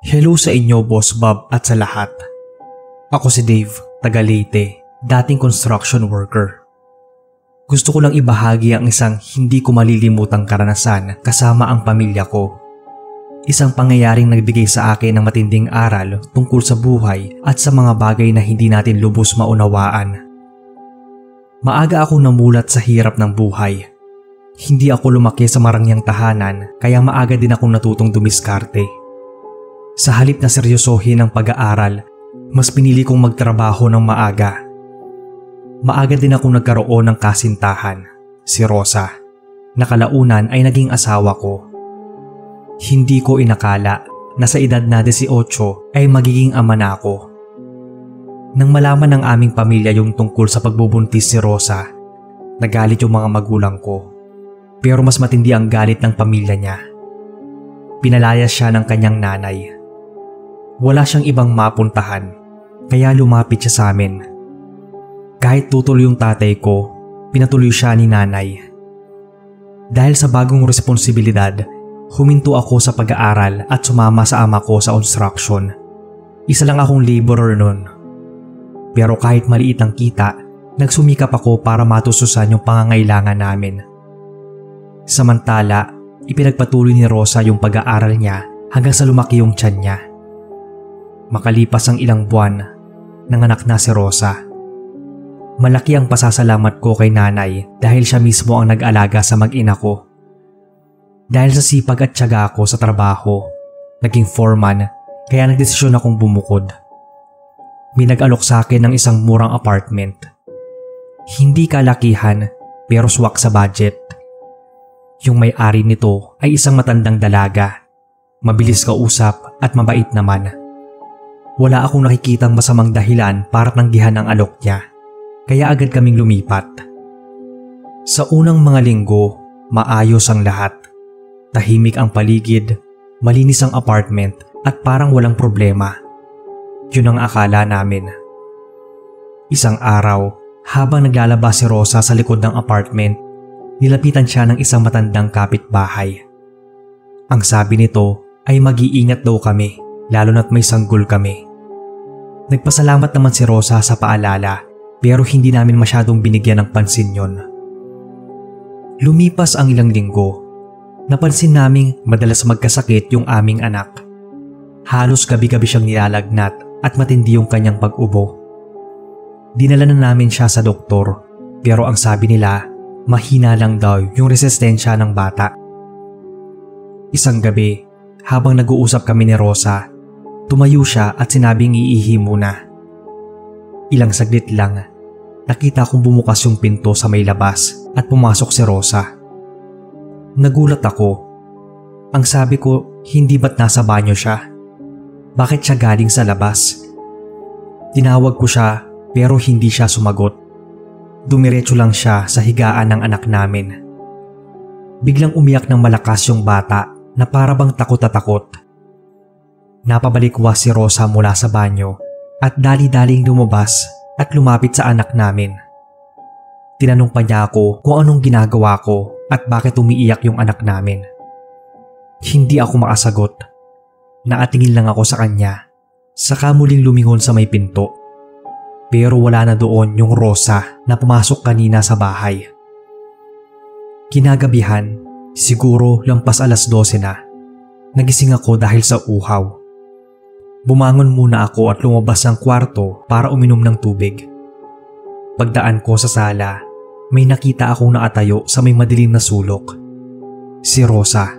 Hello sa inyo, Boss Bob, at sa lahat. Ako si Dave, taga Leyte, dating construction worker. Gusto ko lang ibahagi ang isang hindi ko malilimutang karanasan kasama ang pamilya ko. Isang pangyayaring nagbigay sa akin ng matinding aral tungkol sa buhay at sa mga bagay na hindi natin lubos maunawaan. Maaga akong namulat sa hirap ng buhay. Hindi ako lumaki sa marangyang tahanan kaya maaga din akong natutong dumiskarte. Sa halip na seryosohin ang pag-aaral, mas pinili kong magtrabaho ng maaga. Maaga din akong nagkaroon ng kasintahan, si Rosa, na kalaunan ay naging asawa ko. Hindi ko inakala na sa edad na 18 ay magiging ama na ako. Nang malaman ng aming pamilya yung tungkol sa pagbubuntis si Rosa, nagalit yung mga magulang ko. Pero mas matindi ang galit ng pamilya niya. Pinalayas siya ng kanyang nanay. Wala siyang ibang mapuntahan, kaya lumapit siya sa amin. Kahit tutol yung tatay ko, pinatuloy siya ni nanay. Dahil sa bagong responsibilidad, huminto ako sa pag-aaral at sumama sa ama ko sa construction. Isa lang akong laborer nun. Pero kahit maliit ang kita, nagsumikap ako para matususan yung pangangailangan namin. Samantala, ipinagpatuloy ni Rosa yung pag-aaral niya hanggang sa lumaki yung tiyan niya. Makalipas ang ilang buwan, nanganak na si Rosa. Malaki ang pasasalamat ko kay nanay dahil siya mismo ang nag-alaga sa mag-ina ko. Dahil sa sipag at tiyaga ko sa trabaho, naging foreman kaya nagdesisyon akong bumukod. May nag-alok sa akin ng isang murang apartment. Hindi kalakihan pero swak sa budget. Yung may-ari nito ay isang matandang dalaga, mabilis kausap at mabait naman. Wala akong nakikitang masamang dahilan para tanggihan ang alok niya, kaya agad kaming lumipat. Sa unang mga linggo, maayos ang lahat. Tahimik ang paligid, malinis ang apartment at parang walang problema. Yun ang akala namin. Isang araw, habang naglalaba si Rosa sa likod ng apartment, nilapitan siya ng isang matandang kapitbahay. Ang sabi nito ay mag-iingat daw kami, lalo na't may sanggol kami. Nagpasalamat naman si Rosa sa paalala pero hindi namin masyadong binigyan ng pansin yon. Lumipas ang ilang linggo. Napansin naming madalas magkasakit yung aming anak. Halos gabi-gabi siyang nilalagnat at matindi yung kanyang pag-ubo. Dinala na namin siya sa doktor pero ang sabi nila mahina lang daw yung resistensya ng bata. Isang gabi, habang nag-uusap kami ni Rosa, tumayo siya at sinabing iihi muna. Ilang saglit lang, nakita kong bumukas yung pinto sa may labas at pumasok si Rosa. Nagulat ako. Ang sabi ko, hindi ba't nasa banyo siya? Bakit siya galing sa labas? Tinawag ko siya pero hindi siya sumagot. Dumiretso lang siya sa higaan ng anak namin. Biglang umiyak ng malakas yung bata na para bang takot na takot. Napabalikwas si Rosa mula sa banyo at dali-daling lumabas at lumapit sa anak namin. Tinanong pa niya ako kung anong ginagawa ko at bakit umiiyak yung anak namin. Hindi ako makasagot. Nakatingin lang ako sa kanya, saka muling lumingon sa may pinto. Pero wala na doon yung Rosa na pumasok kanina sa bahay. Kinagabihan, siguro lampas 12:00 na, nagising ako dahil sa uhaw. Bumangon muna ako at lumabas ng kwarto para uminom ng tubig. Pagdaan ko sa sala, may nakita akong nakatayo sa may madilim na sulok. Si Rosa.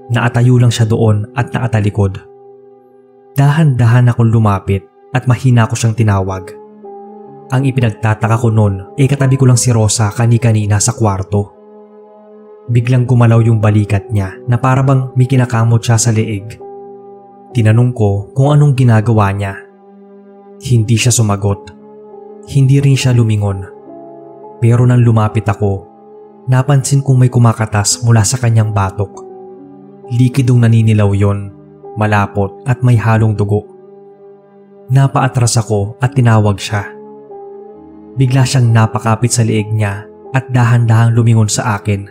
Nakatayo lang siya doon at nakatalikod. Dahan-dahan akong lumapit at mahina ko siyang tinawag. Ang ipinagtataka ko noon ay katabi ko lang si Rosa kani-kanina sa kwarto. Biglang gumalaw yung balikat niya na para bang may kinakamot siya sa leeg. Tinanong ko kung anong ginagawa niya. Hindi siya sumagot. Hindi rin siya lumingon. Pero nang lumapit ako, napansin kong may kumakatas mula sa kanyang batok. Likidong naninilaw yon, malapot at may halong dugo. Napaatras ako at tinawag siya. Bigla siyang napakapit sa leeg niya at dahan-dahang lumingon sa akin.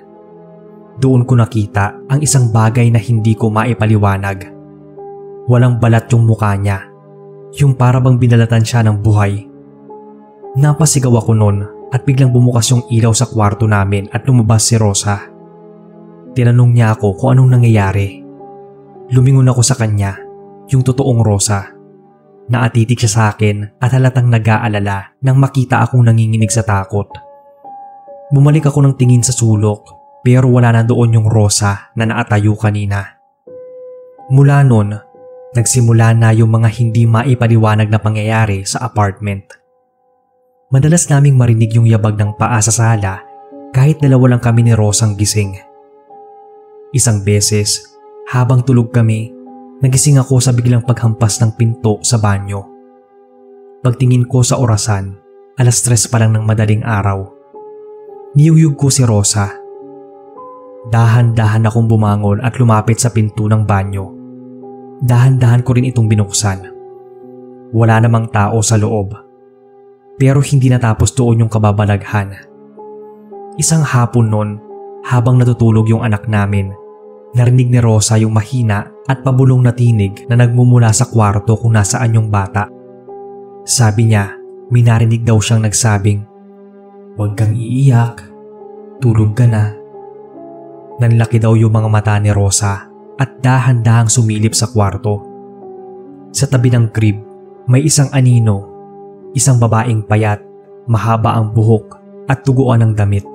Doon ko nakita ang isang bagay na hindi ko maipaliwanag. Walang balat yung mukha niya, yung para bang binalatan siya ng buhay. Napasigaw ako noon at biglang bumukas yung ilaw sa kwarto namin at lumabas si Rosa. Tinanong niya ako kung anong nangyayari. Lumingon ako sa kanya, yung totoong Rosa. Naatitig siya sa akin at halatang nag-aalala nang makita akong nanginginig sa takot. Bumalik ako ng tingin sa sulok pero wala na doon yung Rosa na naatayo kanina. Mula noon, nagsimula na yung mga hindi maipaliwanag na pangyayari sa apartment. Madalas naming marinig yung yabag ng paa sa sala kahit dalawa lang kami ni Rosang gising. Isang beses, habang tulog kami, nagising ako sa biglang paghampas ng pinto sa banyo. Pagtingin ko sa orasan, 3:00 pa lang ng madaling araw. Niyuyug ko si Rosa. Dahan-dahan akong bumangon at lumapit sa pinto ng banyo. Dahan-dahan ko rin itong binuksan. Wala namang tao sa loob. Pero hindi natapos doon yung kababalaghan. Isang hapon noon, habang natutulog yung anak namin, narinig ni Rosa yung mahina at pabulong na tinig na nagmumula sa kwarto kung nasaan yung bata. Sabi niya, may narinig daw siyang nagsabing, "Huwag kang iiyak, tulog ka na." Nanlaki daw yung mga mata ni Rosa at dahan-dahang sumilip sa kwarto. Sa tabi ng crib, may isang anino, isang babaeng payat, mahaba ang buhok at tuguan ng damit.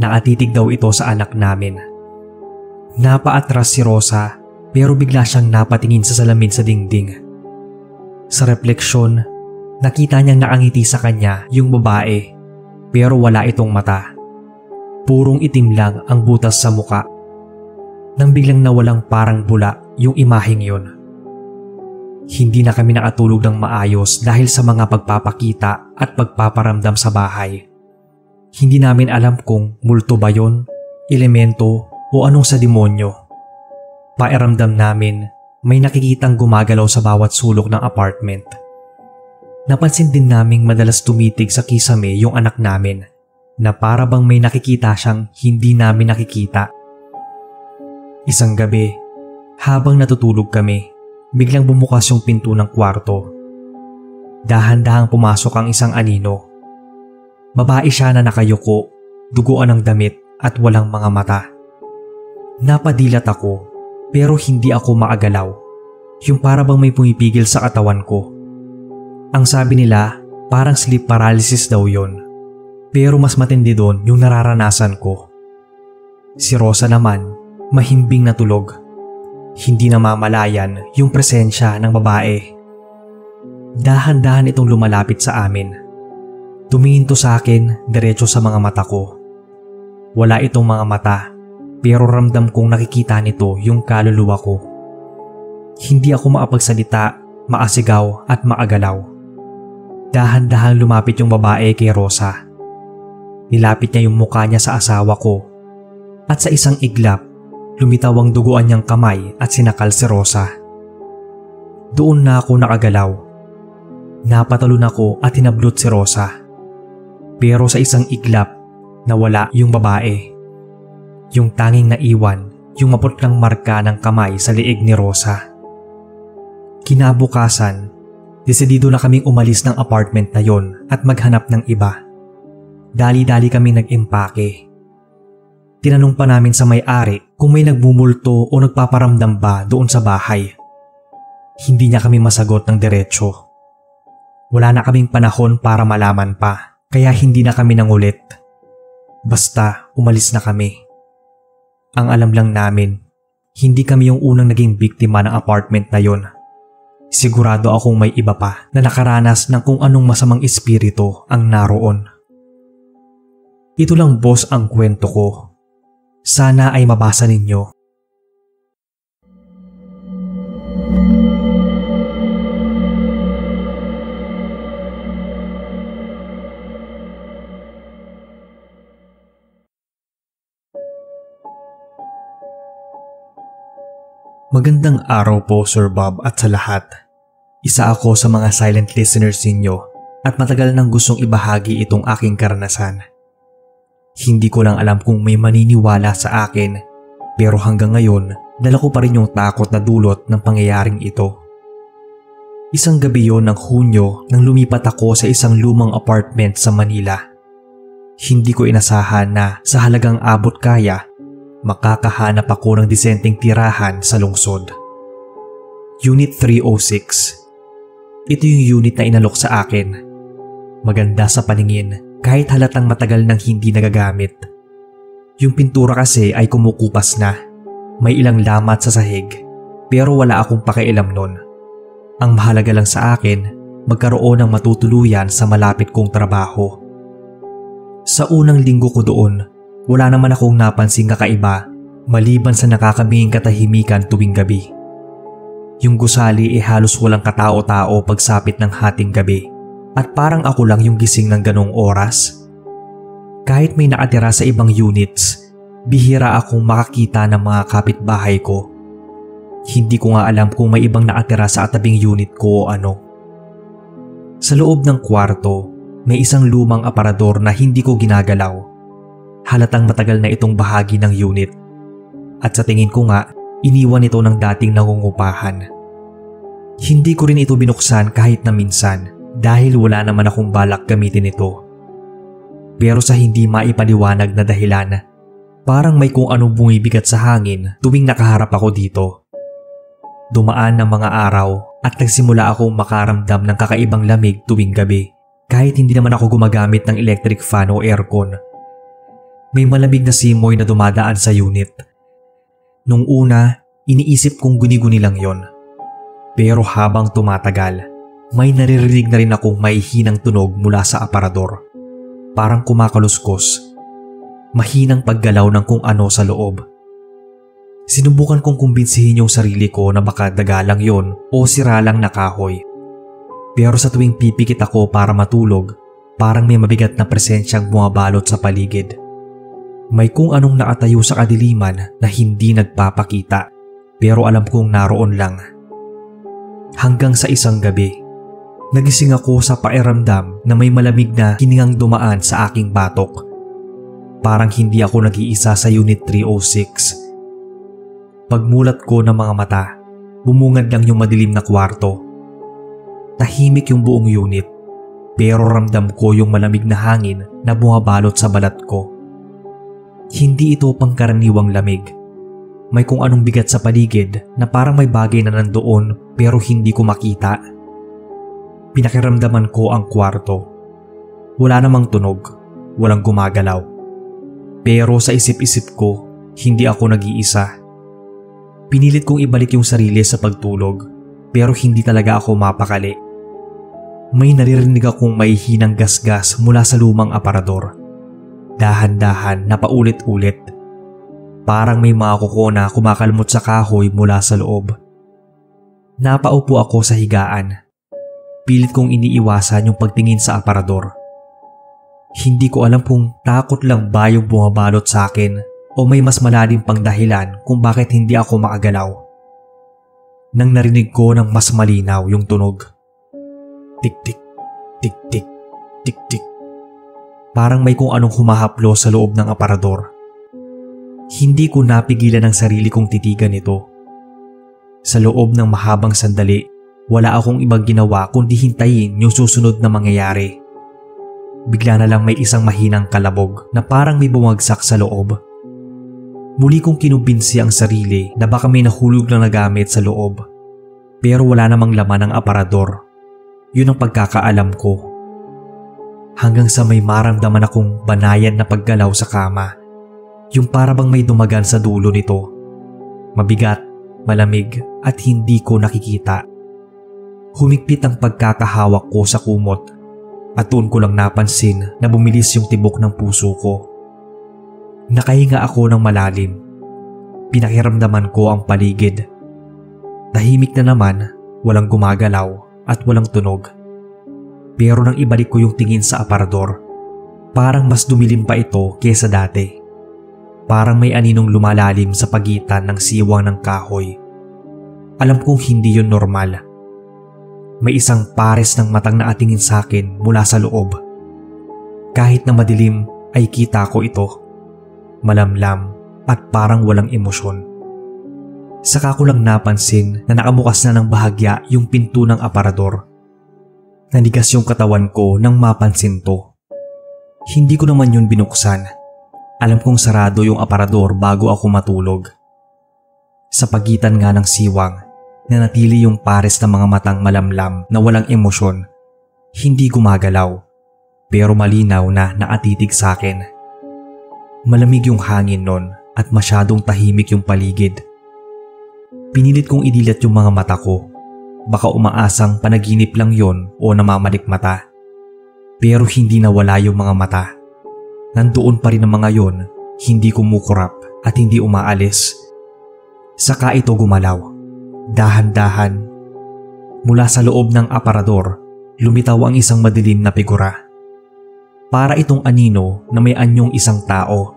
Nakatitig daw ito sa anak namin. Napaatras si Rosa pero bigla siyang napatingin sa salamin sa dingding. Sa refleksyon, nakita niyang nakangiti sa kanya yung babae pero wala itong mata. Purong itim lang ang butas sa muka. Nang biglang nawalang parang bula yung imaheng yun. Hindi na kami nakatulog ng maayos dahil sa mga pagpapakita at pagpaparamdam sa bahay. Hindi namin alam kung multo ba yun, elemento o anong sa demonyo. Pairamdam namin may nakikitang gumagalaw sa bawat sulok ng apartment. Napansin din naming madalas tumitig sa kisame yung anak namin na para bang may nakikita siyang hindi namin nakikita. Isang gabi, habang natutulog kami, biglang bumukas yung pinto ng kwarto. Dahan-dahang pumasok ang isang anino. Babae siya na nakayuko, duguan ng damit at walang mga mata. Napadilat ako pero hindi ako maagalaw. Yung para bang may pumipigil sa katawan ko. Ang sabi nila parang sleep paralysis daw yon. Pero mas matindi doon yung nararanasan ko. Si Rosa naman, mahimbing na tulog. Hindi namamalayan yung presensya ng babae. Dahan-dahan itong lumalapit sa amin. Tumingin to sa akin diretso sa mga mata ko. Wala itong mga mata pero ramdam kong nakikita nito yung kaluluwa ko. Hindi ako makapagsalita, maasigaw at maagalaw. Dahan-dahan lumapit yung babae kay Rosa. Nilapit niya yung mukha niya sa asawa ko at sa isang iglap, lumitaw ang duguan niyang kamay at sinakal si Rosa. Doon na ako nakagalaw. Napatalon ako at hinablot si Rosa. Pero sa isang iglap, nawala yung babae. Yung tanging naiwan, yung maputlang marka ng kamay sa liig ni Rosa. Kinabukasan, desidido na kaming umalis ng apartment na yon at maghanap ng iba. Dali-dali kami nag-impake. Tinanong pa namin sa may-ari kung may nagmumulto o nagpaparamdam ba doon sa bahay. Hindi niya kami masagot ng diretsyo. Wala na kaming panahon para malaman pa, kaya hindi na kami nangulit. Basta umalis na kami. Ang alam lang namin, hindi kami yung unang naging biktima ng apartment na yon. Sigurado akong may iba pa na nakaranas ng kung anong masamang espiritu ang naroon. Ito lang boss ang kwento ko. Sana ay mabasa ninyo. Magandang araw po Sir Bob at sa lahat. Isa ako sa mga silent listeners ninyo at matagal nang gustong ibahagi itong aking karanasan. Hindi ko lang alam kung may maniniwala sa akin pero hanggang ngayon dala ko pa rin yung takot na dulot ng pangyayaring ito. Isang gabi yon ng Hunyo nang lumipat ako sa isang lumang apartment sa Manila. Hindi ko inasahan na sa halagang abot kaya, makakahanap ako ng disenteng tirahan sa lungsod. Unit 306. Ito yung unit na inalok sa akin. Maganda sa paningin kahit halatang matagal nang hindi nagagamit. Yung pintura kasi ay kumukupas na. May ilang lamat sa sahig pero wala akong pakialam nun. Ang mahalaga lang sa akin, magkaroon ng matutuluyan sa malapit kong trabaho. Sa unang linggo ko doon, wala naman akong napansing kakaiba maliban sa nakakabinging katahimikan tuwing gabi. Yung gusali halos walang katao-tao pagsapit ng hating gabi at parang ako lang yung gising ng ganong oras. Kahit may nakatira sa ibang units, bihira akong makakita ng mga kapitbahay ko. Hindi ko nga alam kung may ibang nakatira sa tabing unit ko o ano. Sa loob ng kwarto, may isang lumang aparador na hindi ko ginagalaw. Halatang matagal na itong bahagi ng unit. At sa tingin ko nga, iniwan ito ng dating nangungupahan. Hindi ko rin ito binuksan kahit na minsan dahil wala naman akong balak gamitin ito. Pero sa hindi maipaliwanag na dahilan, parang may kung anong bumibigat sa hangin tuwing nakaharap ako dito. Dumaan ang mga araw at nagsimula akong makaramdam ng kakaibang lamig tuwing gabi kahit hindi naman ako gumagamit ng electric fan o aircon. May malamig na simoy na dumadaan sa unit. Nung una, iniisip kong guni-guni lang yon. Pero habang tumatagal, may naririnig na rin akong mahihinang tunog mula sa aparador. Parang kumakaluskos. Mahinang paggalaw ng kung ano sa loob. Sinubukan kong kumbinsihin yung sarili ko na baka daga lang yon o sira lang na kahoy. Pero sa tuwing pipikit ako para matulog, parang may mabigat na presensyang bumabalot sa paligid. May kung anong nakatayo sa kadiliman na hindi nagpapakita, pero alam kong naroon lang. Hanggang sa isang gabi, nagising ako sa pakiramdam na may malamig na hiningang dumaan sa aking batok. Parang hindi ako nag-iisa sa Unit 306. Pagmulat ko ng mga mata, bumungad lang yung madilim na kwarto. Tahimik yung buong unit, pero ramdam ko yung malamig na hangin na bumabalot sa balat ko. Hindi ito pangkaraniwang lamig. May kung anong bigat sa paligid na parang may bagay na nandoon pero hindi ko makita. Pinakiramdaman ko ang kwarto. Wala namang tunog, walang gumagalaw. Pero sa isip-isip ko, hindi ako nag-iisa. Pinilit kong ibalik yung sarili sa pagtulog pero hindi talaga ako mapakali. May naririnig akong mahihinang gasgas mula sa lumang aparador. Dahan-dahan na paulit-ulit. Parang may mga kuko na kumakalmot sa kahoy mula sa loob. Napaupo ako sa higaan. Pilit kong iniiwasan yung pagtingin sa aparador. Hindi ko alam kung takot lang ba yung bumabalot sa akin o may mas malalim pang dahilan kung bakit hindi ako makagalaw. Nang narinig ko ng mas malinaw yung tunog. Tik-tik, tik-tik, tik-tik. Parang may kung anong humahaplo sa loob ng aparador. Hindi ko napigilan ang sarili kong titigan ito. Sa loob ng mahabang sandali, wala akong ibang ginawa kundi hintayin yung susunod na mangyayari. Bigla na lang may isang mahinang kalabog na parang may bumagsak sa loob. Muli kong kinumbinsi ang sarili na baka may nahulog na gamit sa loob. Pero wala namang laman ang aparador. Yun ang pagkakaalam ko. Hanggang sa may maramdaman akong banayan na paggalaw sa kama. Yung parabang may dumagan sa dulo nito. Mabigat, malamig at hindi ko nakikita. Humigpit ang pagkakahawak ko sa kumot at doon ko lang napansin na bumilis yung tibok ng puso ko. Nakahinga ako ng malalim. Pinakiramdaman ko ang paligid. Tahimik na naman, walang gumagalaw at walang tunog. Pero nang ibalik ko yung tingin sa aparador, parang mas dumilim pa ito kesa dati. Parang may aninong lumalalim sa pagitan ng siwang ng kahoy. Alam kong hindi yun normal. May isang pares ng matang na atingin sa akin mula sa loob. Kahit na madilim ay kita ko ito. Malamlam at parang walang emosyon. Saka ko lang napansin na nakabukas na ng bahagya yung pinto ng aparador. Nanigas yung katawan ko nang mapansin to. Hindi ko naman yun binuksan. Alam kong sarado yung aparador bago ako matulog. Sa pagitan nga ng siwang, nanatili yung pares ng mga matang malamlam na walang emosyon. Hindi gumagalaw, pero malinaw na nakatitig sa akin. Malamig yung hangin nun at masyadong tahimik yung paligid. Pinilit kong idilat yung mga mata ko. Baka umaasang panaginip lang yon o namamalikmata. Pero hindi nawala yung mga mata. Nandoon pa rin ang mga yon, hindi kumukurap at hindi umaalis. Saka ito gumalaw. Dahan-dahan. Mula sa loob ng aparador, lumitaw ang isang madilim na figura. Para itong anino na may anyong isang tao,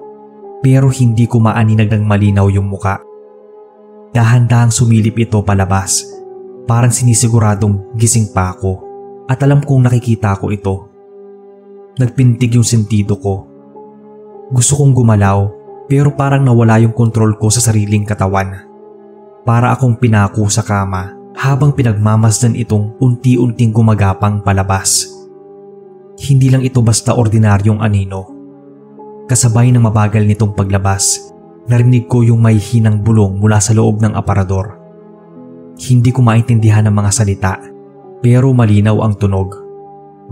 pero hindi ko maaninag ng malinaw yung muka. Dahan-dahang sumilip ito palabas. Parang sinisiguradong gising pa ako at alam kong nakikita ko ito. Nagpintig yung sentido ko. Gusto kong gumalaw pero parang nawala yung kontrol ko sa sariling katawan. Para akong pinako sa kama habang pinagmamasdan itong unti-unting gumagapang palabas. Hindi lang ito basta ordinaryong anino. Kasabay ng mabagal nitong paglabas, narinig ko yung may hinang bulong mula sa loob ng aparador. Hindi ko maintindihan ang mga salita, pero malinaw ang tunog.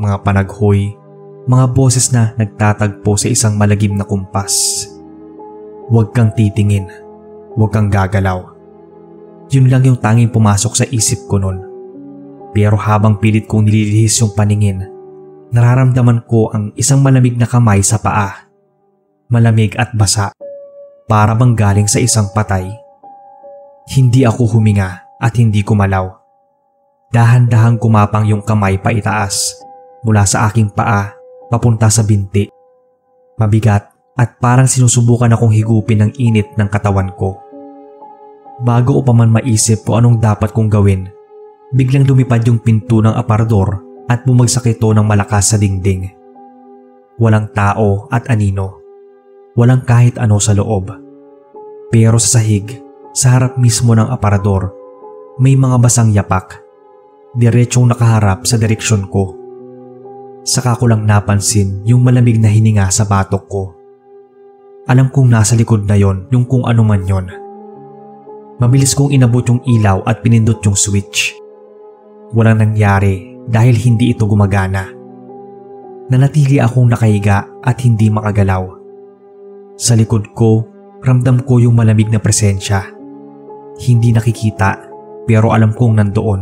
Mga panaghoy, mga boses na nagtatagpo sa isang malagim na kumpas. Huwag kang titingin, huwag kang gagalaw. Yun lang yung tanging pumasok sa isip ko nun. Pero habang pilit kong nililihis yung paningin, nararamdaman ko ang isang malamig na kamay sa paa. Malamig at basa, para bang galing sa isang patay. Hindi ako huminga at hindi kumalaw. Dahan-dahang kumapang yung kamay paitaas mula sa aking paa papunta sa binti. Mabigat at parang sinusubukan akong higupin ng init ng katawan ko. Bago ko pa man maisip kung anong dapat kong gawin, biglang lumipad yung pinto ng aparador at bumagsak ito ng malakas sa dingding. Walang tao at anino. Walang kahit ano sa loob. Pero sa sahig, sa harap mismo ng aparador, may mga basang yapak. Diretsong nakaharap sa direksyon ko. Saka ko lang napansin yung malamig na hininga sa batok ko. Alam kong nasa likod na yon yung kung ano man yon. Mabilis kong inabot yung ilaw at pinindot yung switch. Walang nangyari dahil hindi ito gumagana. Nanatili akong nakahiga at hindi makagalaw. Sa likod ko, ramdam ko yung malamig na presensya. Hindi nakikita pero alam kong nandoon.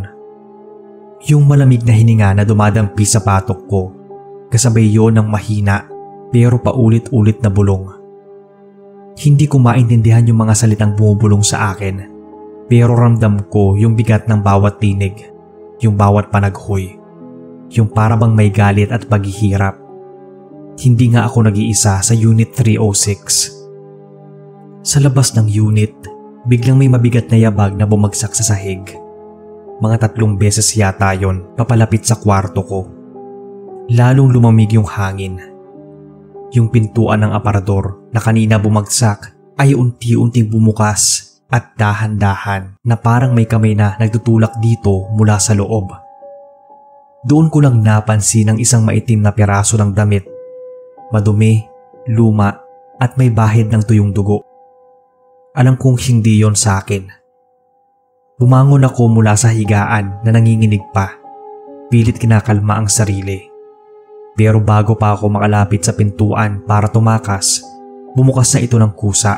Yung malamig na hininga na dumadampi sa patok ko, kasabay yon ng mahina pero paulit-ulit na bulong. Hindi ko maintindihan yung mga salitang bumubulong sa akin, pero ramdam ko yung bigat ng bawat tinig, yung bawat panaghoy, yung parabang may galit at paghihirap. Hindi nga ako nag-iisa sa Unit 306. Sa labas ng unit, biglang may mabigat na yabag na bumagsak sa sahig. Mga 3 beses yata yon papalapit sa kwarto ko. Lalong lumamig yung hangin. Yung pintuan ng aparador na kanina bumagsak ay unti-unting bumukas at dahan-dahan na parang may kamay na nagtutulak dito mula sa loob. Doon ko lang napansin ang isang maitim na piraso ng damit. Madumi, luma at may bahid ng tuyong dugo. Alam kong hindi yon sa akin. Bumangon ako mula sa higaan na nanginginig pa. Pilit kinakalma ang sarili. Pero bago pa ako makalapit sa pintuan para tumakas, bumukas na ito ng kusa.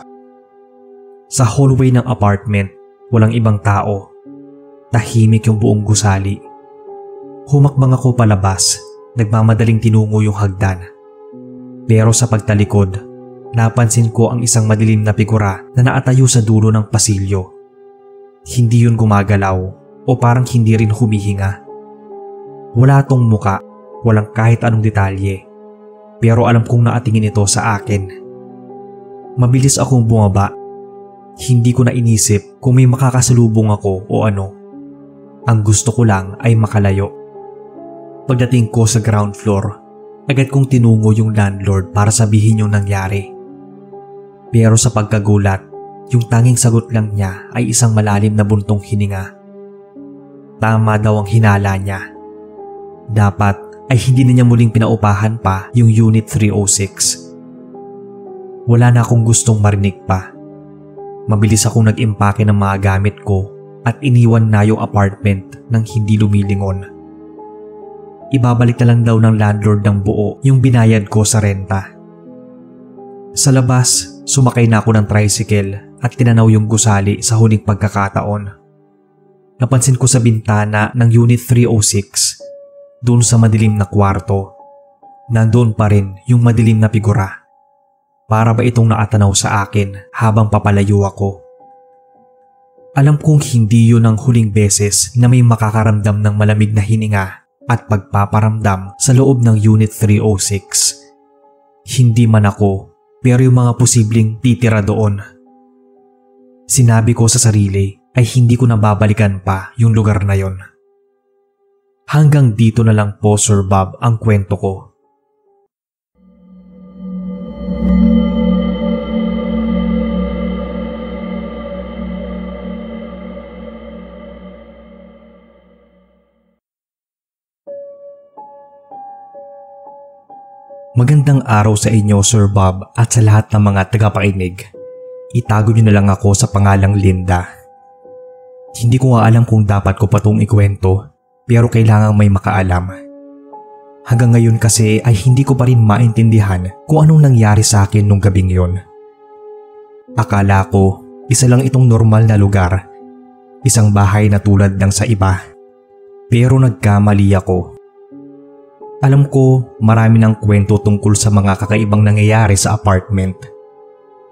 Sa hallway ng apartment, walang ibang tao. Tahimik yung buong gusali. Humakbang ako palabas, nagmamadaling tinungo yung hagdan. Pero sa pagtalikod, napansin ko ang isang madilim na figura na nakatayo sa dulo ng pasilyo. Hindi yun gumagalaw o parang hindi rin humihinga. Wala tong muka, walang kahit anong detalye. Pero alam kong nakatingin ito sa akin. Mabilis akong bumaba. Hindi ko na inisip kung may makakasalubong ako o ano. Ang gusto ko lang ay makalayo. Pagdating ko sa ground floor, agad kong tinungo yung landlord para sabihin yung nangyari. Pero sa pagkagulat, Yung tanging sagot lang niya ay isang malalim na buntong hininga. Tama daw ang hinala niya. Dapat ay hindi na niya muling pinaupahan pa yung Unit 306. Wala na akong gustong marinig pa. Mabilis akong nag-impake ng mga gamit ko at iniwan na yung apartment nang hindi lumilingon. Ibabalik na lang daw ng landlord ng buo yung binayad ko sa renta. Sa labas, sumakay na ako ng tricycle at tinanaw yung gusali sa huling pagkakataon. Napansin ko sa bintana ng Unit 306, doon sa madilim na kwarto, nandoon pa rin yung madilim na figura. Para ba itong nakatanaw sa akin habang papalayo ako? Alam kong hindi yun ang huling beses na may makakaramdam ng malamig na hininga at pagpaparamdam sa loob ng Unit 306. Hindi man ako, pero yung mga posibleng titira doon. Sinabi ko sa sarili ay hindi ko na babalikan pa yung lugar na yon. Hanggang dito na lang po, Sir Bob, ang kwento ko. Magandang araw sa inyo, Sir Bob, at sa lahat ng mga tagapakinig. Itago niyo na lang ako sa pangalang Linda. Hindi ko nga alam kung dapat ko pa itong ikwento, pero kailangang may makaalam. Hanggang ngayon kasi ay hindi ko pa rin maintindihan kung anong nangyari sa akin nung gabing yon. Akala ko, isa lang itong normal na lugar. Isang bahay na tulad ng sa iba. Pero nagkamali ako. Alam ko marami ng kwento tungkol sa mga kakaibang nangyayari sa apartment.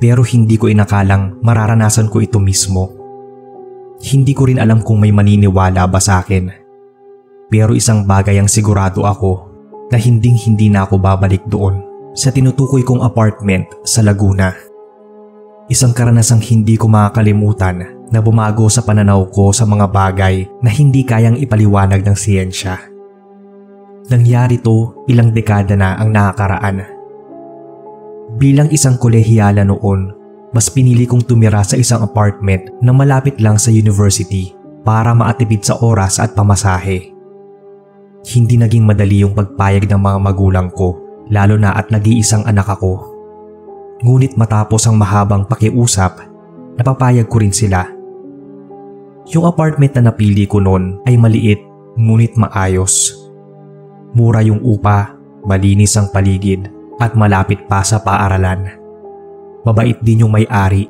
Pero hindi ko inakalang mararanasan ko ito mismo. Hindi ko rin alam kung may maniniwala ba sa akin. Pero isang bagay ang sigurado ako na hindi na ako babalik doon sa tinutukoy kong apartment sa Laguna. Isang karanasang hindi ko makakalimutan na bumago sa pananaw ko sa mga bagay na hindi kayang ipaliwanag ng siyensya. Nangyari to ilang dekada na ang nakakaraan. Bilang isang kolehiyala noon, mas pinili kong tumira sa isang apartment na malapit lang sa university para maatipid sa oras at pamasahe. Hindi naging madali yung pagpayag ng mga magulang ko, lalo na at nag-iisang anak ako. Ngunit matapos ang mahabang pakiusap, napapayag ko rin sila. Yung apartment na napili ko noon ay maliit ngunit maayos. Mura yung upa, malinis ang paligid at malapit pa sa paaralan. Mabait din yung may-ari.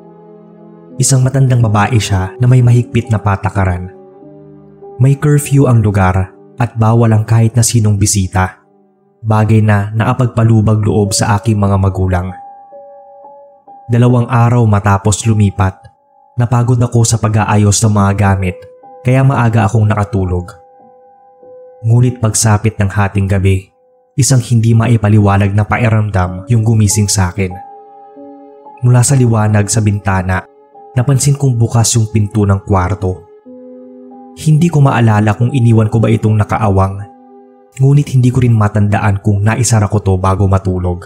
Isang matandang babae siya na may mahigpit na patakaran. May curfew ang lugar at bawal ang kahit na sinong bisita. Bagay na nakapagpalubag loob sa aking mga magulang. 2 araw matapos lumipat, napagod ako sa pag-aayos ng mga gamit kaya maaga akong nakatulog. Ngunit pagsapit ng hating gabi, isang hindi maipaliwanag na pakiramdam yung gumising sa akin. Mula sa liwanag sa bintana, napansin kong bukas yung pinto ng kwarto. Hindi ko maalala kung iniwan ko ba itong nakaawang, ngunit hindi ko rin matandaan kung naisara ko to bago matulog.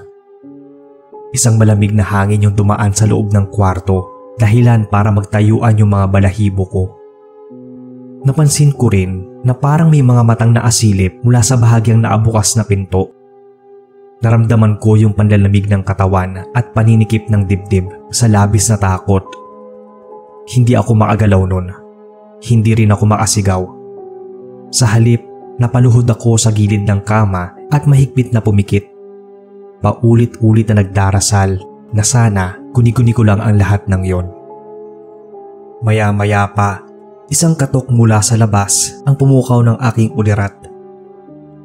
Isang malamig na hangin yung dumaan sa loob ng kwarto, dahilan para magtayuan yung mga balahibo ko. Napansin ko rin na parang may mga matang naasilip mula sa bahagyang naabukas na pinto. Naramdaman ko yung panlalamig ng katawan at paninikip ng dibdib sa labis na takot. Hindi ako makagalaw nun. Hindi rin ako makasigaw. Sa halip, napaluhod ako sa gilid ng kama at mahigpit na pumikit. Paulit-ulit na nagdarasal na sana kuni-kuni ko lang ang lahat ng yon. Maya-maya pa, isang katok mula sa labas ang pumukaw ng aking ulirat.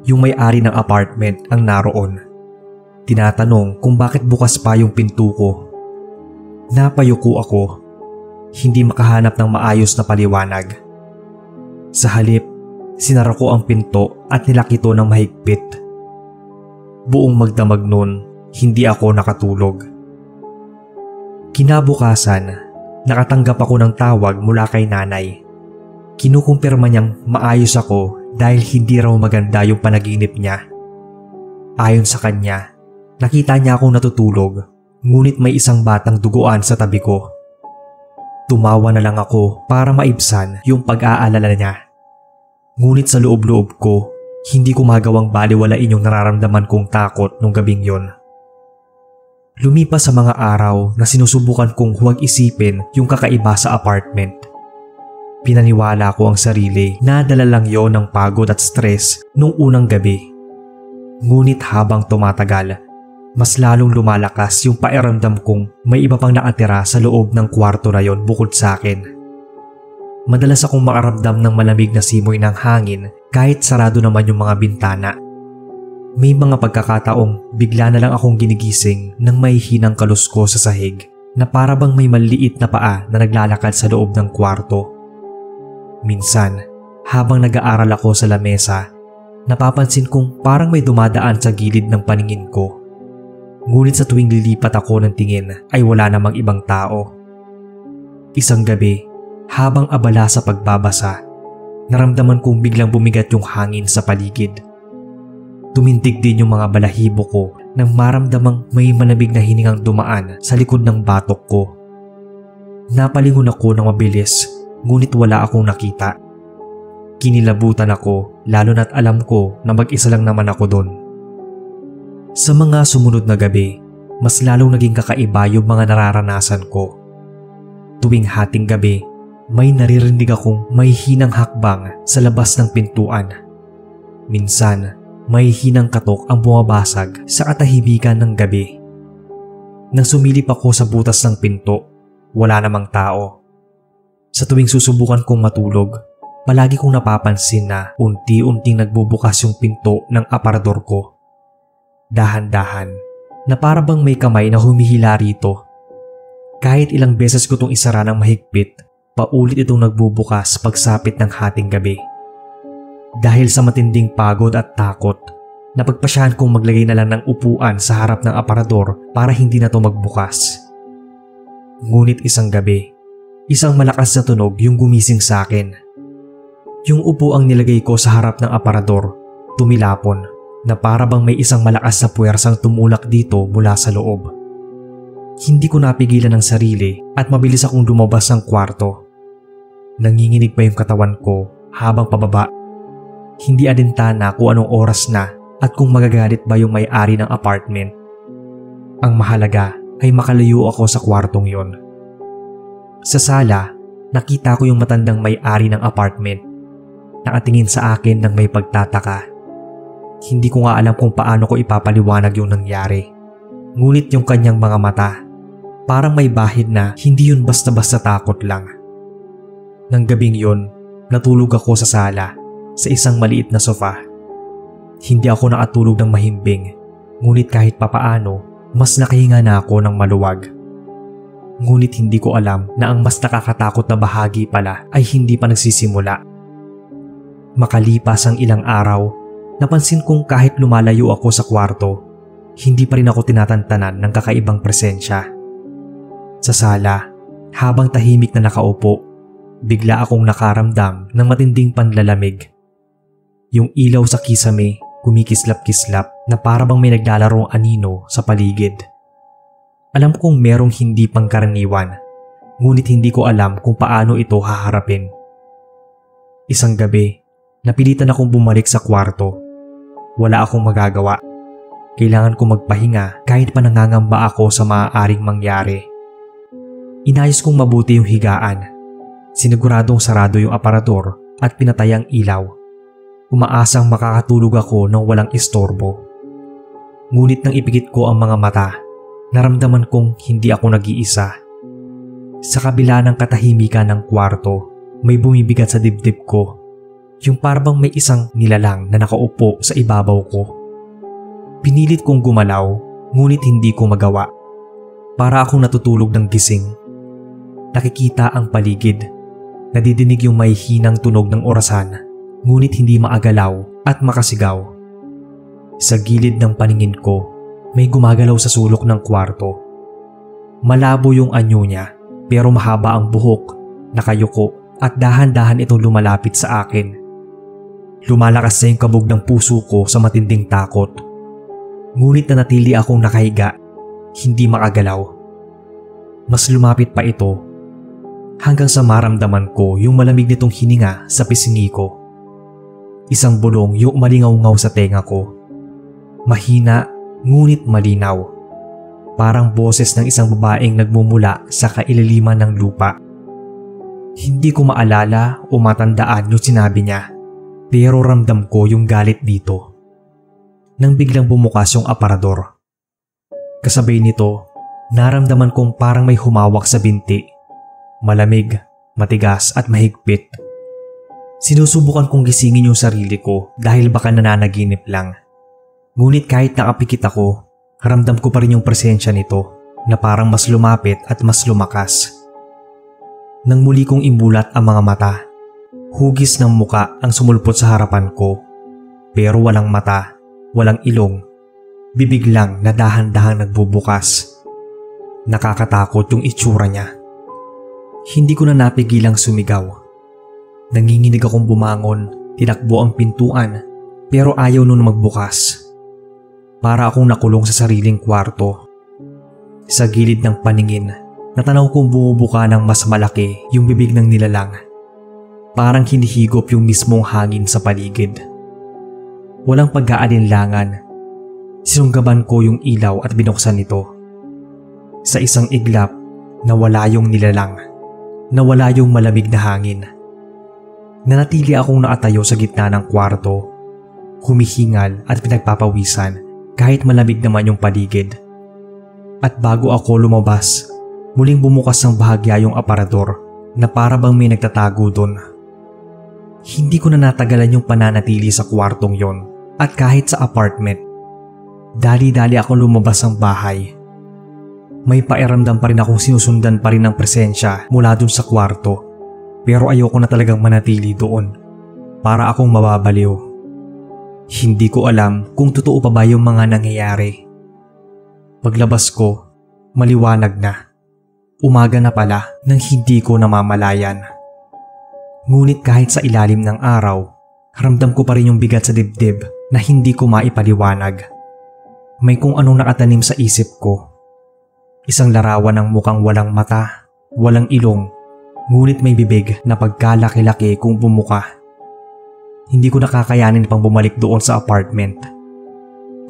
Yung may-ari ng apartment ang naroon. Tinatanong kung bakit bukas pa yung pinto ko. Napayuko ako, hindi makahanap ng maayos na paliwanag. Sa halip, sinara ko ang pinto at nilaki ito ng mahigpit. Buong magdamag nun, hindi ako nakatulog. Kinabukasan, nakatanggap ako ng tawag mula kay nanay. Kinukumpirma niyang maayos ako dahil hindi raw maganda yung panaginip niya. Ayon sa kanya, nakita niya akong natutulog, ngunit may isang batang duguan sa tabi ko. Tumawa na lang ako para maibsan yung pag-aalala niya. Ngunit sa loob-loob ko, hindi ko magawang baliwalain yung nararamdaman kong takot nung gabing yon. Lumipas sa mga araw na sinusubukan kong huwag isipin yung kakaiba sa apartment. Pinaniwala ko ang sarili na dala lang yon ng pagod at stress nung unang gabi. Ngunit habang tumatagal, mas lalong lumalakas yung pakiramdam kong may iba pang nakatira sa loob ng kwarto na yon bukod sa akin. Madalas akong makaramdam ng malamig na simoy ng hangin kahit sarado naman yung mga bintana. May mga pagkakataong bigla na lang akong ginigising ng may hinang kalusko sa sahig na para bang may maliit na paa na naglalakad sa loob ng kwarto. Minsan, habang nag-aaral ako sa lamesa, napapansin kong parang may dumadaan sa gilid ng paningin ko. Ngunit sa tuwing lilipat ako ng tingin ay wala namang ibang tao. Isang gabi, habang abala sa pagbabasa, naramdaman kong biglang bumigat yung hangin sa paligid. Tumintig din yung mga balahibo ko nang maramdamang may malamig na hiningang dumaan sa likod ng batok ko. Napalingon ako ng mabilis, ngunit wala akong nakita. Kinilabutan ako lalo na't alam ko na mag-isa lang naman ako doon. Sa mga sumunod na gabi, mas lalong naging kakaiba yung mga nararanasan ko. Tuwing hating gabi, may naririnig akong may hinang hakbang sa labas ng pintuan. Minsan, may hinang katok ang bumabasag sa katahimikan ng gabi. Nang sumilip ako sa butas ng pinto, wala namang tao. Sa tuwing susubukan kong matulog, palagi kong napapansin na unti-unting nagbubukas yung pinto ng aparador ko. Dahan-dahan, na para bang may kamay na humihila rito. Kahit ilang beses ko itong isara ng mahigpit, paulit itong nagbubukas pagsapit ng hating gabi. Dahil sa matinding pagod at takot, napagpasyahan kong maglagay na lang ng upuan sa harap ng aparador para hindi na ito magbukas. Ngunit isang gabi, isang malakas na tunog yung gumising sa akin. Yung upo ang nilagay ko sa harap ng aparador, tumilapon na para bang may isang malakas na puwersang tumulak dito mula sa loob. Hindi ko napigilan ang sarili at mabilis akong lumabas ng kwarto. Nanginginig pa yung katawan ko habang pababa. Hindi alintana kung anong oras na at kung magagalit ba yung may-ari ng apartment. Ang mahalaga ay makalayo ako sa kwartong yon. Sa sala, nakita ko yung matandang may-ari ng apartment. Nakatingin sa akin ng may pagtataka. Hindi ko nga alam kung paano ko ipapaliwanag yung nangyari. Ngunit yung kanyang mga mata, parang may bahid na hindi yun basta-basta takot lang. Nang gabing yun, natulog ako sa sala, sa isang maliit na sofa. Hindi ako nakatulog ng mahimbing, ngunit kahit papaano, mas nakahinga na ako ng maluwag. Ngunit hindi ko alam na ang mas nakakatakot na bahagi pala ay hindi pa nagsisimula. Makalipas ang ilang araw, napansin kong kahit lumalayo ako sa kwarto, hindi pa rin ako tinatantanan ng kakaibang presensya. Sa sala, habang tahimik na nakaupo, bigla akong nakaramdam ng matinding panlalamig. Yung ilaw sa kisame kumikislap-kislap na para bang may naglalarong anino sa paligid. Alam kong merong hindi pangkaraniwan, ngunit hindi ko alam kung paano ito haharapin. Isang gabi, napilitan akong bumalik sa kwarto. Wala akong magagawa. Kailangan kong magpahinga kahit pa nangangamba ako sa maaaring mangyari. Inayos kong mabuti yung higaan. Siniguradong sarado yung aparador at pinatay ang ilaw. Umaasang makakatulog ako nang walang istorbo. Ngunit nang ipikit ko ang mga mata, naramdaman kong hindi ako nag-iisa. Sa kabila ng katahimikan ng kwarto, may bumibigat sa dibdib ko. Yung parang may isang nilalang na nakaupo sa ibabaw ko. Pinilit kong gumalaw, ngunit hindi ko magawa. Para akong natutulog ng gising. Nakikita ang paligid. Nadidinig yung may hinang tunog ng orasan, ngunit hindi maagalaw at makasigaw. Sa gilid ng paningin ko, may gumagalaw sa sulok ng kwarto. Malabo yung anyo niya, pero mahaba ang buhok, nakayuko at dahan-dahan itong lumalapit sa akin. Lumalakas na yung kabog ng puso ko sa matinding takot. Ngunit nanatili akong nakahiga, hindi makagalaw. Mas lumapit pa ito. hanggang sa maramdaman ko yung malamig nitong hininga sa pisngi ko. Isang bulong yung umalingaw-ngaw sa tenga ko. Mahina ngunit malinaw. Parang boses ng isang babaeng nagmumula sa kailaliman ng lupa. Hindi ko maalala o matandaan yung sinabi niya, pero ramdam ko yung galit dito. Nang biglang bumukas yung aparador. Kasabay nito, naramdaman kong parang may humawak sa binti. Malamig, matigas at mahigpit. Sinusubukan kong gisingin yung sarili ko dahil baka nananaginip lang. Ngunit kahit nakapikit ako, ramdam ko pa rin yung presensya nito na parang mas lumapit at mas lumakas. Nang muli kong imulat ang mga mata, hugis ng muka ang sumulpot sa harapan ko. Pero walang mata, walang ilong, bibig lang na dahan-dahang nagbubukas. Nakakatakot yung itsura niya. Hindi ko na napigilang sumigaw. Nanginginig akong bumangon, tinakbo ang pintuan, pero ayaw nun magbukas. Para akong nakulong sa sariling kwarto. Sa gilid ng paningin, natanaw kong bumubuka ng mas malaki yung bibig ng nilalang. Parang hinihigop yung mismong hangin sa paligid. Walang pag-aalinlangan. Sinunggaban ko yung ilaw at binuksan ito. Sa isang iglap, nawala yung nilalang. Nawala yung malamig na hangin. Nanatili akong nakatayo sa gitna ng kwarto, humihingal at pinagpapawisan kahit malamig naman yung paligid. At bago ako lumabas, muling bumukas ng bahagya yung aparador na para bang may nagtatago doon. Hindi ko na natagalan yung pananatili sa kwartong yon at kahit sa apartment. Dali-dali akong lumabas ng bahay. May pairamdam pa rin akong sinusundan pa rin ng presensya mula dun sa kwarto. Pero ayoko na talagang manatili doon para akong mababaliw. Hindi ko alam kung totoo pa ba yung mga nangyayari. Paglabas ko, maliwanag na. Umaga na pala nang hindi ko namamalayan. Ngunit kahit sa ilalim ng araw, ramdam ko pa rin yung bigat sa dibdib na hindi ko maipaliwanag. May kung anong nakatanim sa isip ko. Isang larawan ng mukhang walang mata, walang ilong, ngunit may bibig na pagkalaki-laki kung bumuka. Hindi ko nakakayanin pang bumalik doon sa apartment.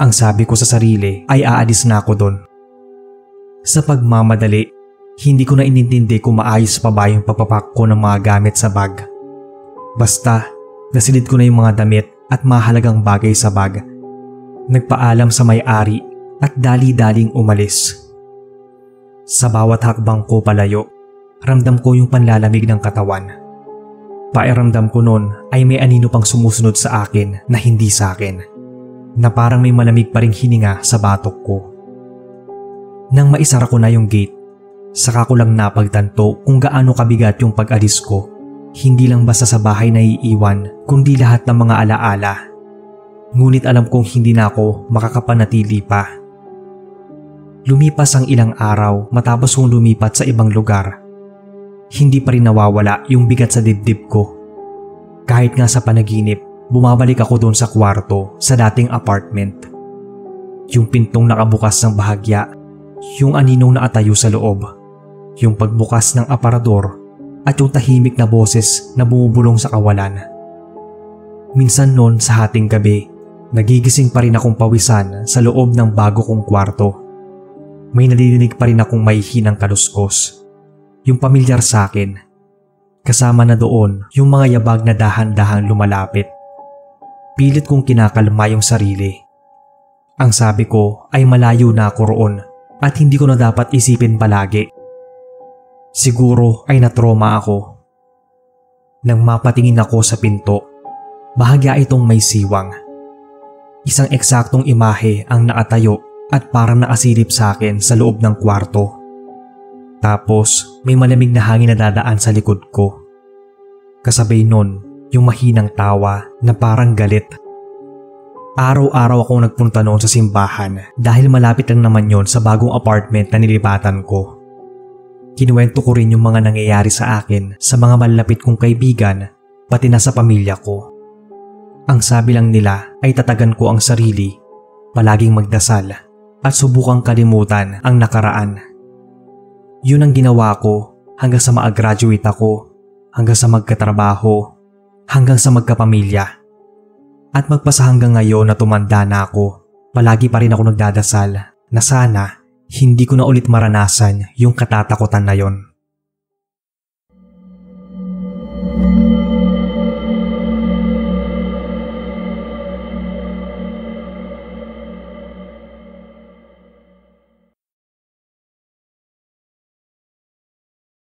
Ang sabi ko sa sarili ay aalis na ako doon. Sa pagmamadali, hindi ko na inintindi kung maayos pa ba yung pagpapak ko ng mga gamit sa bag. Basta, nasilid ko na yung mga damit at mahalagang bagay sa bag. Nagpaalam sa may-ari at dali-daling umalis. Sa bawat hakbang ko palayo, ramdam ko yung panlalamig ng katawan. Pairamdam ko noon ay may anino pang sumusunod sa akin na hindi sa akin, na parang may malamig pa ring hininga sa batok ko. Nang maisara ko na yung gate, saka ko lang napagtanto kung gaano kabigat yung pag-alis ko. Hindi lang basta sa bahay na iiwan, kundi lahat ng mga alaala. Ngunit alam kong hindi na ako makakapanatili pa. Lumipas ang ilang araw matapos kong lumipat sa ibang lugar. Hindi pa rin nawawala yung bigat sa dibdib ko. Kahit nga sa panaginip, bumabalik ako doon sa kwarto sa dating apartment. Yung pintong nakabukas ng bahagya, yung aninong nakatayo sa loob, yung pagbukas ng aparador at yung tahimik na boses na bumubulong sa kawalan. Minsan noon sa hating gabi, nagigising pa rin akong pawisan sa loob ng bago kong kwarto. May nadidinig pa rin akong mahihinang kaluskos. Yung pamilyar sa akin. Kasama na doon yung mga yabag na dahan-dahang lumalapit. Pilit kong kinakalma yung sarili. Ang sabi ko ay malayo na ako roon at hindi ko na dapat isipin palagi. Siguro ay natroma ako. Nang mapatingin ako sa pinto, bahagya itong may siwang. Isang eksaktong imahe ang nakatayo at parang nakasilip sa akin sa loob ng kwarto. Tapos may malamig na hangin na dadaan sa likod ko. Kasabay nun, yung mahinang tawa na parang galit. Araw-araw akong nagpunta noon sa simbahan dahil malapit lang naman yon sa bagong apartment na nilipatan ko. Kinuwento ko rin yung mga nangyayari sa akin sa mga malapit kong kaibigan, pati na sa pamilya ko. Ang sabi lang nila ay tatagan ko ang sarili, palaging magdasal at subukang kalimutan ang nakaraan. Yun ang ginawa ko hanggang sa ma-graduate ako, hanggang sa magkatrabaho, hanggang sa magkapamilya. At magpasa hanggang ngayon na tumanda na ako, palagi pa rin ako nagdadasal na sana hindi ko na ulit maranasan yung katatakutan na yon.